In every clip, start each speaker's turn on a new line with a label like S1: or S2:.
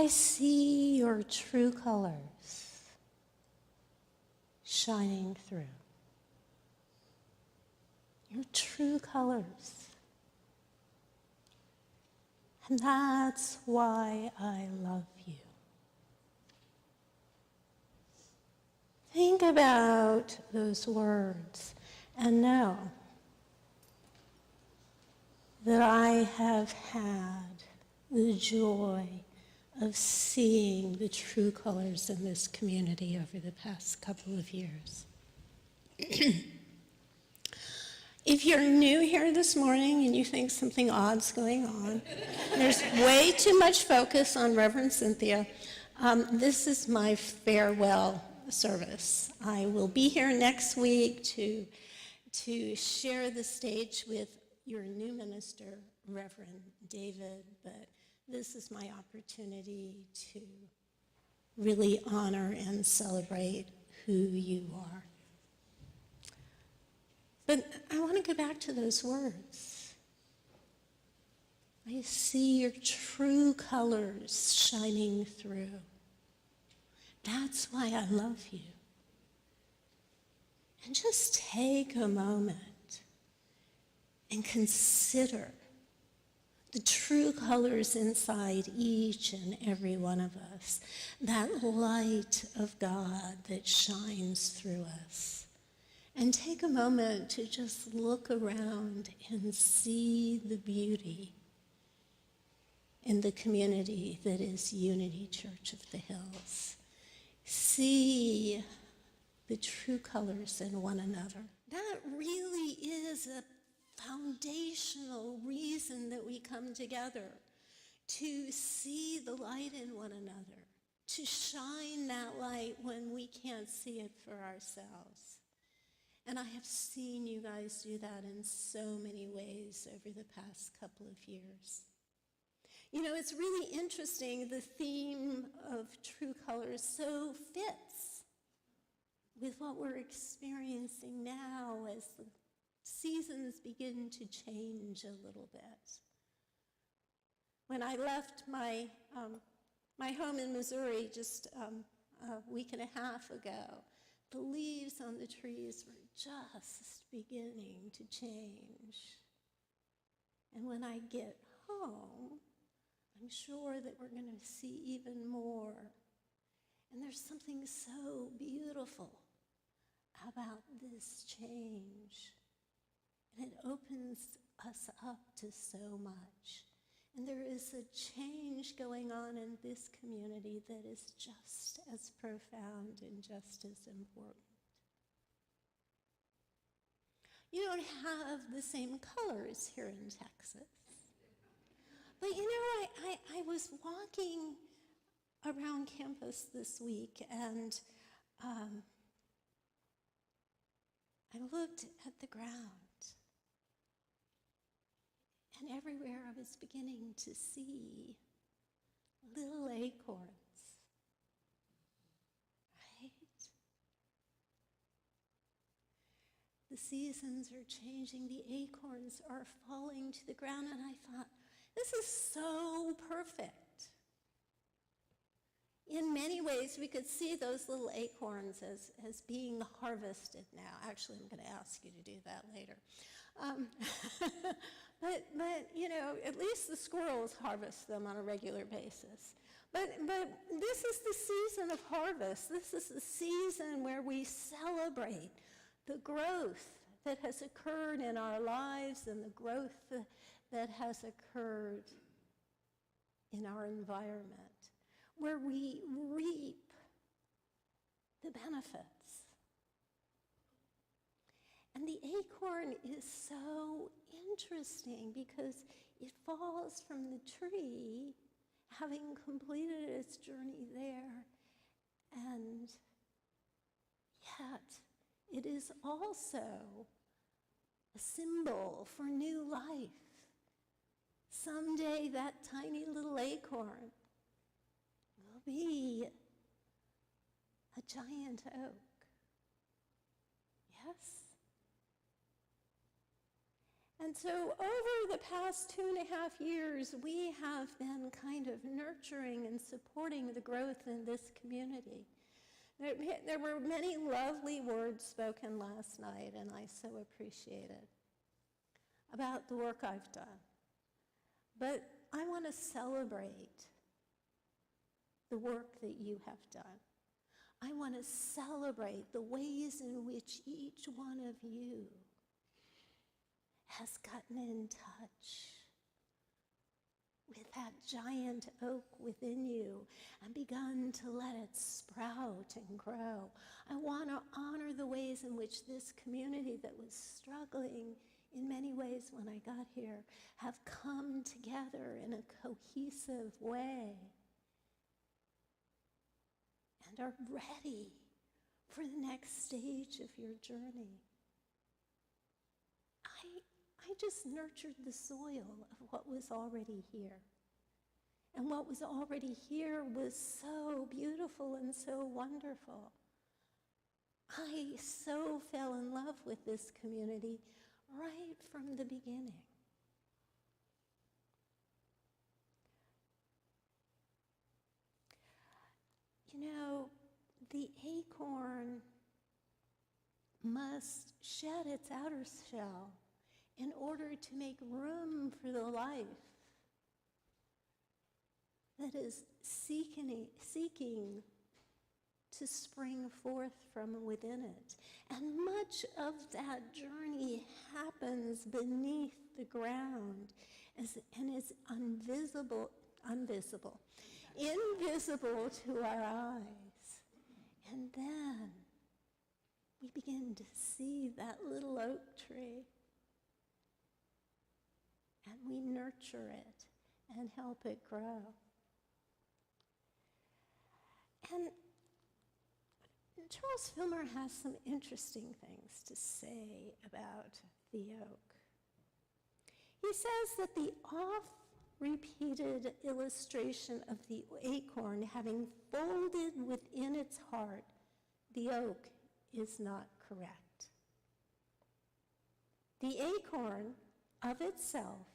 S1: I see your true colors shining through. Your true colors. And that's why I love you. Think about those words and know that I have had the joy of seeing the true colors in this community over the past couple of years. If you're new here this morning and you think something odd's going on, there's way too much focus on Reverend Cynthia. This is my farewell service. I will be here next week to share the stage with your new minister, Reverend David, but this is my opportunity to really honor and celebrate who you are. But I want to go back to those words. I see your true colors shining through. That's why I love you. And just take a moment and consider the true colors inside each and every one of us, that light of God that shines through us. And take a moment to just look around and see the beauty in the community that is Unity Church of the Hills. See the true colors in one another. That really is a foundational reason that we come together, to see the light in one another, to shine that light when we can't see it for ourselves. And I have seen you guys do that in so many ways over the past couple of years. You know, it's really interesting, the theme of true colors so fits with what we're experiencing now as the seasons begin to change a little bit. When I left my home in Missouri just a week and a half ago, the leaves on the trees were just beginning to change. And when I get home, I'm sure that we're going to see even more. And there's something so beautiful about this change. And it opens us up to so much. And there is a change going on in this community that is just as profound and just as important. You don't have the same colors here in Texas. But you know, I was walking around campus this week, and I looked at the ground. And everywhere I was beginning to see little acorns, right? The seasons are changing, the acorns are falling to the ground, and I thought, this is so perfect. In many ways, we could see those little acorns as being harvested now. Actually, I'm going to ask you to do that later. But you know, at least the squirrels harvest them on a regular basis. But this is the season of harvest. This is the season where we celebrate the growth that has occurred in our lives and the growth that has occurred in our environment, where we reap the benefits. And the acorn is so interesting because it falls from the tree, having completed its journey there, and yet it is also a symbol for new life. Someday that tiny little acorn will be a giant oak. Yes? And so over the past 2.5 years, we have been kind of nurturing and supporting the growth in this community. There were many lovely words spoken last night, and I so appreciate it, about the work I've done. But I want to celebrate the work that you have done. I want to celebrate the ways in which each one of you has gotten in touch with that giant oak within you and begun to let it sprout and grow. I want to honor the ways in which this community that was struggling in many ways when I got here have come together in a cohesive way and are ready for the next stage of your journey. I just nurtured the soil of what was already here. And what was already here was so beautiful and so wonderful. I so fell in love with this community right from the beginning. You know, the acorn must shed its outer shell in order to make room for the life that is seeking to spring forth from within it. And much of that journey happens beneath the ground and is invisible to our eyes. And then we begin to see that little oak tree, and we nurture it and help it grow. And Charles Filmer has some interesting things to say about the oak. He says that the oft-repeated illustration of the acorn having folded within its heart the oak is not correct. The acorn of itself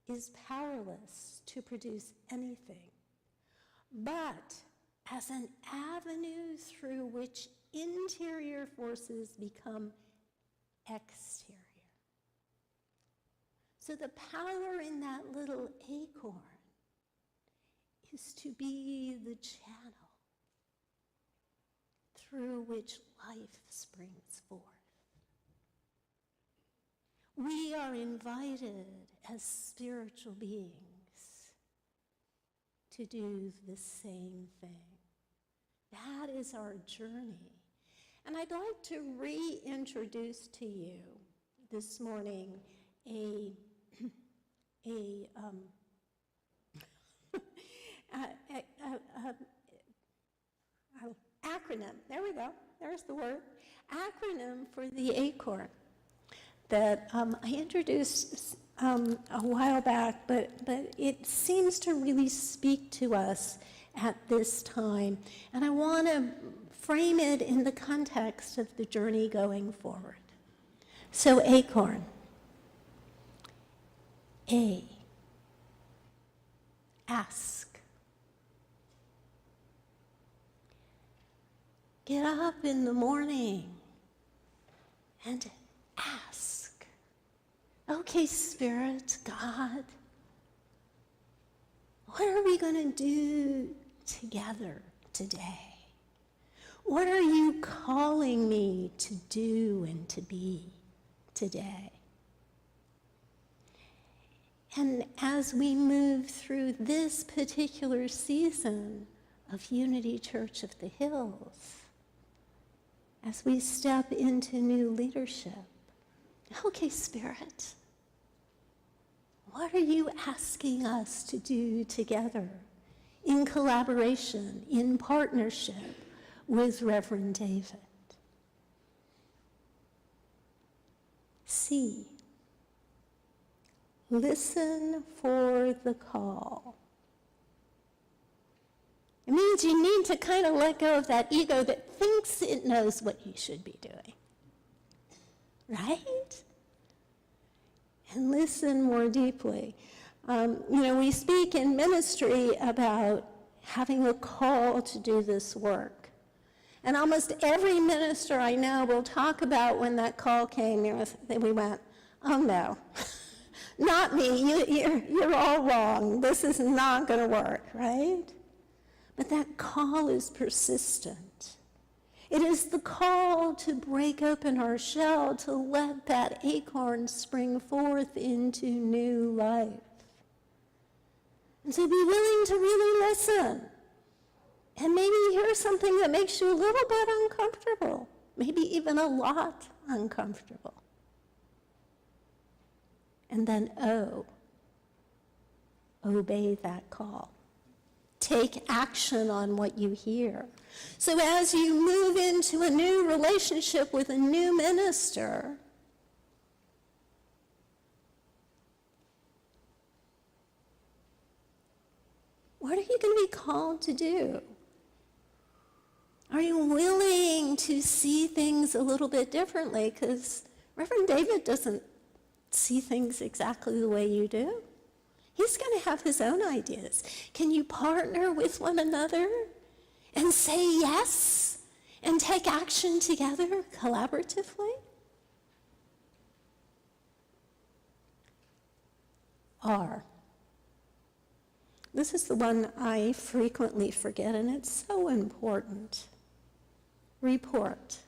S1: is powerless to produce anything, but as an avenue through which interior forces become exterior. So the power in that little acorn is to be the channel through which life springs forth. We are invited as spiritual beings to do the same thing. That is our journey. And I'd like to reintroduce to you this morning an acronym. There we go. There's the word. Acronym for the acorn that I introduced a while back, but it seems to really speak to us at this time. And I want to frame it in the context of the journey going forward. So acorn. A. Ask. Get up in the morning and ask. Okay, Spirit, God, what are we going to do together today? What are you calling me to do and to be today? And as we move through this particular season of Unity Church of the Hills, as we step into new leadership, okay, Spirit, what are you asking us to do together in collaboration, in partnership with Reverend David? C. Listen for the call. It means you need to kind of let go of that ego that thinks it knows what you should be doing. Right? and listen more deeply. We speak in ministry about having a call to do this work. And almost every minister I know will talk about when that call came, we went, oh no, not me, you're all wrong. This is not going to work, right? But that call is persistent. It is the call to break open our shell, to let that acorn spring forth into new life. And so be willing to really listen. And maybe hear something that makes you a little bit uncomfortable, maybe even a lot uncomfortable. And then obey that call. Take action on what you hear. So as you move into a new relationship with a new minister, what are you going to be called to do? Are you willing to see things a little bit differently? Because Reverend David doesn't see things exactly the way you do. He's going to have his own ideas. Can you partner with one another and say yes and take action together collaboratively? R. This is the one I frequently forget, and it's so important. Report.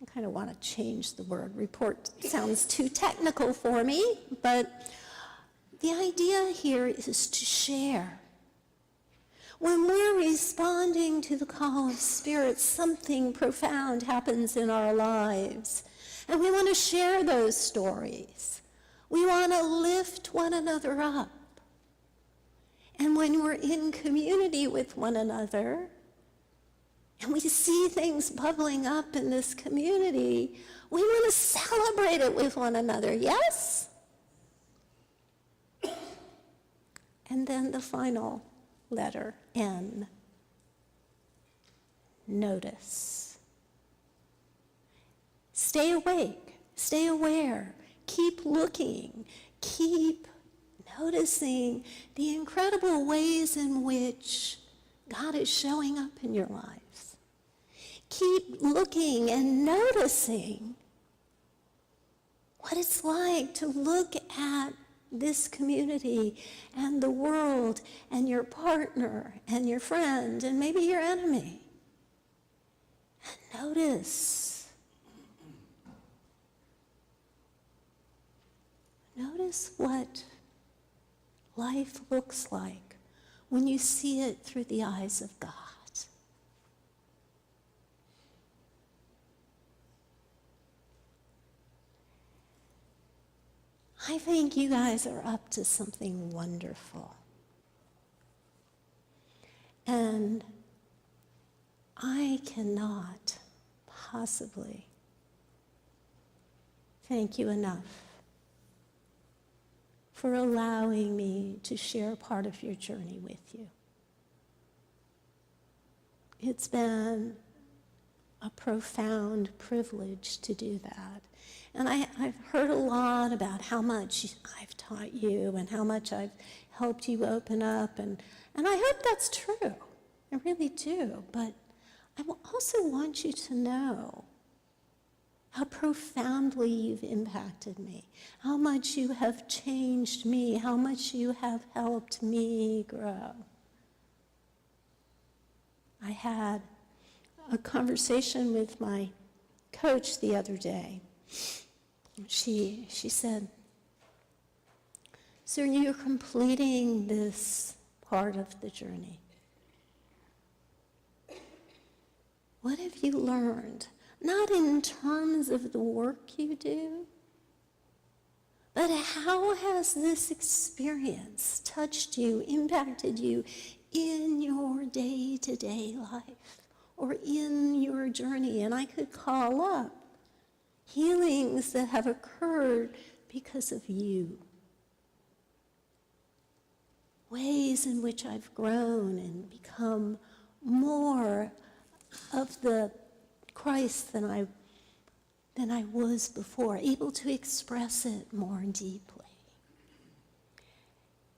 S1: I kind of want to change the word. Report sounds too technical for me, but the idea here is to share. When we're responding to the call of Spirit, something profound happens in our lives, and we want to share those stories. We want to lift one another up. And when we're in community with one another, and we see things bubbling up in this community, we want to celebrate it with one another, yes? And then the final letter, N. Notice. Stay awake, stay aware, keep looking, keep noticing the incredible ways in which God is showing up in your lives. Keep looking and noticing what it's like to look at this community and the world and your partner and your friend and maybe your enemy. And notice. Notice what life looks like when you see it through the eyes of God. I think you guys are up to something wonderful. And I cannot possibly thank you enough for allowing me to share part of your journey with you. It's been a profound privilege to do that. And I've heard a lot about how much I've taught you and how much I've helped you open up. And I hope that's true. I really do. But I also want you to know how profoundly you've impacted me, how much you have changed me, how much you have helped me grow. I had a conversation with my coach the other day. She said, "So you're completing this part of the journey. What have you learned? Not in terms of the work you do, but how has this experience touched you, impacted you in your day-to-day life or in your journey?" And I could call up healings that have occurred because of you. Ways in which I've grown and become more of the Christ than I than I was before, able to express it more deeply.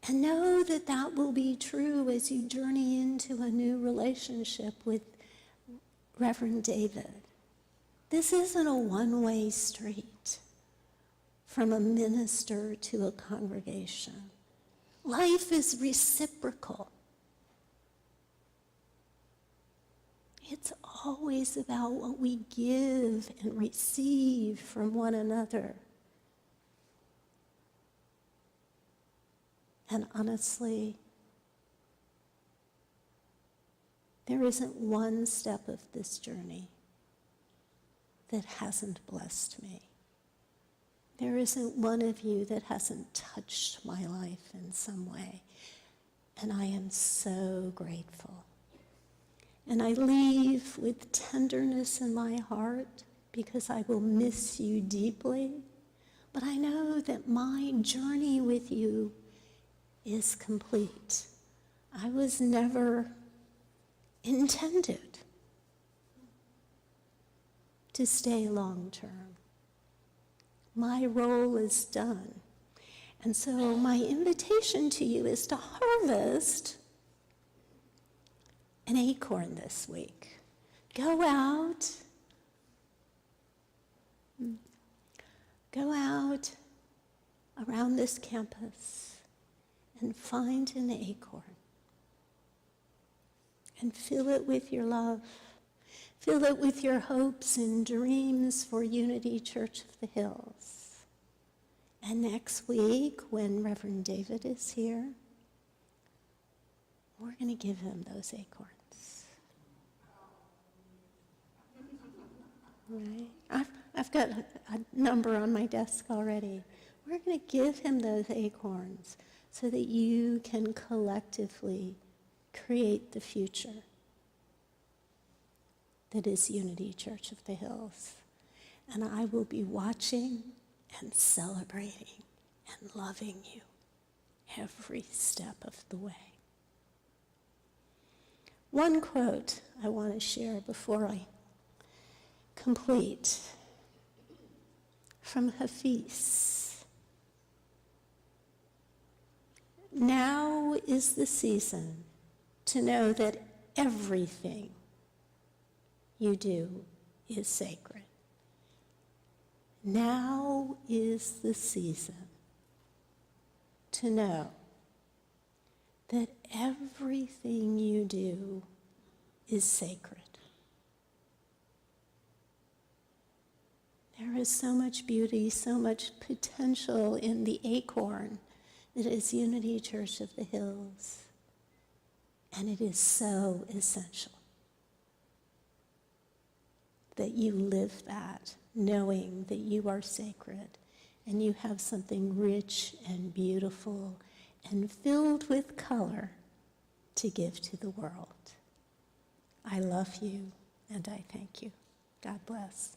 S1: And know that that will be true as you journey into a new relationship with Reverend David. This isn't a one-way street from a minister to a congregation. Life is reciprocal. It's always about what we give and receive from one another. And honestly, there isn't one step of this journey that hasn't blessed me. There isn't one of you that hasn't touched my life in some way. And I am so grateful. And I leave with tenderness in my heart because I will miss you deeply. But I know that my journey with you is complete. I was never intended to stay long term. My role is done. And so my invitation to you is to harvest an acorn this week. Go out around this campus and find an acorn and fill it with your love. Fill it with your hopes and dreams for Unity Church of the Hills. And next week, when Reverend David is here, we're going to give him those acorns. Right? I've got a number on my desk already. We're going to give him those acorns so that you can collectively create the future that is Unity Church of the Hills. And I will be watching and celebrating and loving you every step of the way. One quote I want to share before I complete, from Hafiz. Now is the season to know that everything you do is sacred. Now is the season to know that everything you do is sacred. There is so much beauty, so much potential in the acorn that is Unity Church of the Hills. And it is so essential that you live that, knowing that you are sacred and you have something rich and beautiful and filled with color to give to the world. I love you and I thank you. God bless.